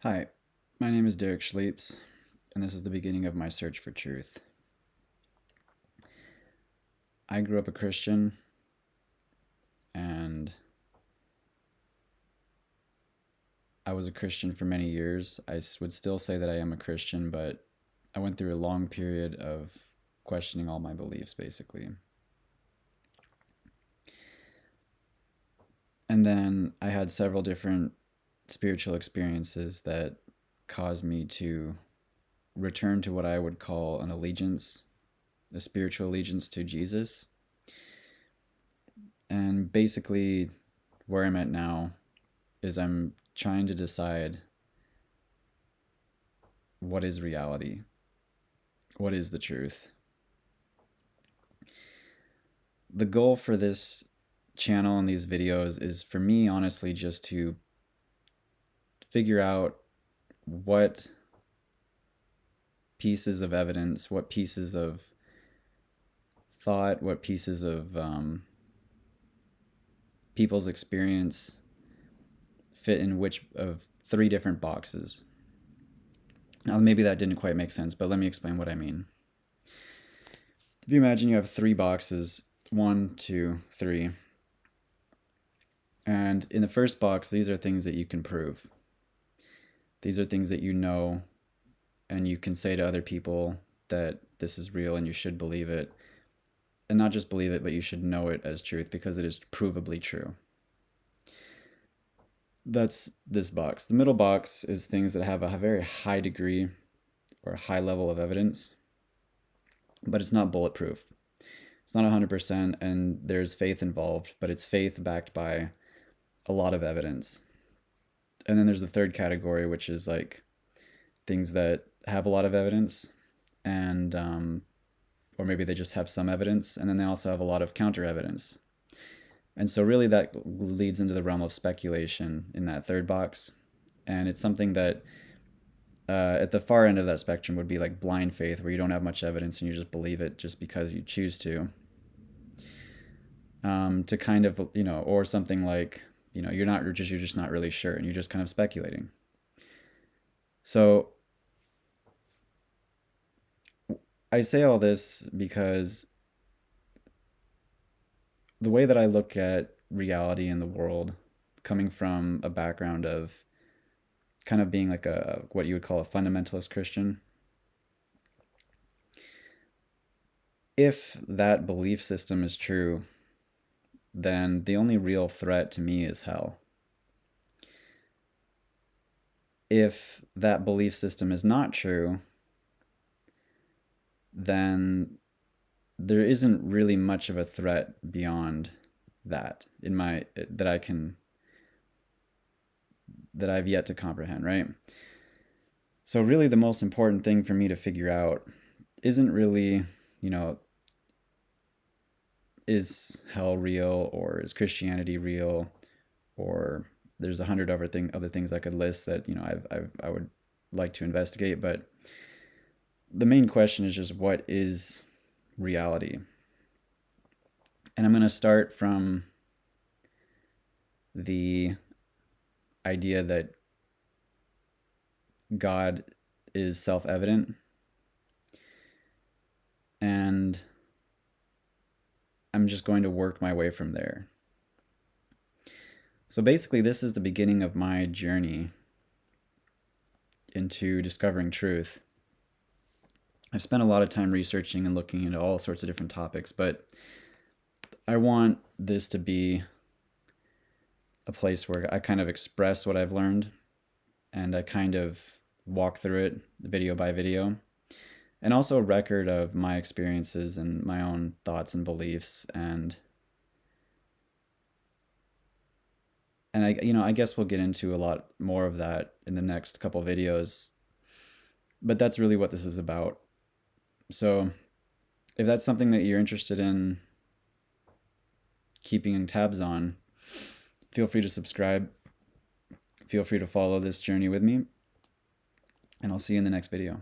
Hi, my name is Derek Schleeps, and this is the beginning of my search for truth. I grew up a Christian, and I was a Christian for many years. I would still say that I am a Christian, but I went through a long period of questioning all my beliefs, basically. And then I had several different spiritual experiences that caused me to return to what I would call an allegiance, a spiritual allegiance to Jesus. And basically, where I'm at now is I'm trying to decide what is reality, what is the truth. The goal for this channel and these videos is for me, honestly, just to figure out what pieces of evidence, what pieces of thought, what pieces of people's experience fit in which of three different boxes. Now, maybe that didn't quite make sense, but let me explain what I mean. If you imagine you have three boxes, 1, 2, 3. And in the first box, these are things that you can prove. These are things that you know, and you can say to other people that this is real and you should believe it. And not just believe it, but you should know it as truth because it is provably true. That's this box. The middle box is things that have a very high degree or a high level of evidence, but it's not bulletproof. It's not 100%, and there's faith involved, but it's faith backed by a lot of evidence. And then there's the third category, which is like things that have a lot of evidence, and or maybe they just have some evidence, and then they also have a lot of counter evidence. And so really that leads into the realm of speculation in that third box. And it's something that at the far end of that spectrum would be like blind faith, where you don't have much evidence and you just believe it just because you choose to. To kind of, or something like, you're just not really sure and you're just kind of speculating. So I say all this because the way that I look at reality in the world, coming from a background of kind of being like what you would call a fundamentalist Christian, if that belief system is true, then the only real threat to me is hell. If that belief system is not true, then there isn't really much of a threat beyond that that I've yet to comprehend, right? So really the most important thing for me to figure out isn't really, is hell real, or is Christianity real, or there's 100 other things I could list that, I would like to investigate, but the main question is just what is reality? And I'm going to start from the idea that God is self-evident, and I'm just going to work my way from there. So basically, this is the beginning of my journey into discovering truth. I've spent a lot of time researching and looking into all sorts of different topics, but I want this to be a place where I kind of express what I've learned, and I kind of walk through it video by video, and also a record of my experiences and my own thoughts and beliefs. And I guess we'll get into a lot more of that in the next couple videos, but that's really what this is about. So if that's something that you're interested in keeping tabs on, feel free to subscribe. Feel free to follow this journey with me, and I'll see you in the next video.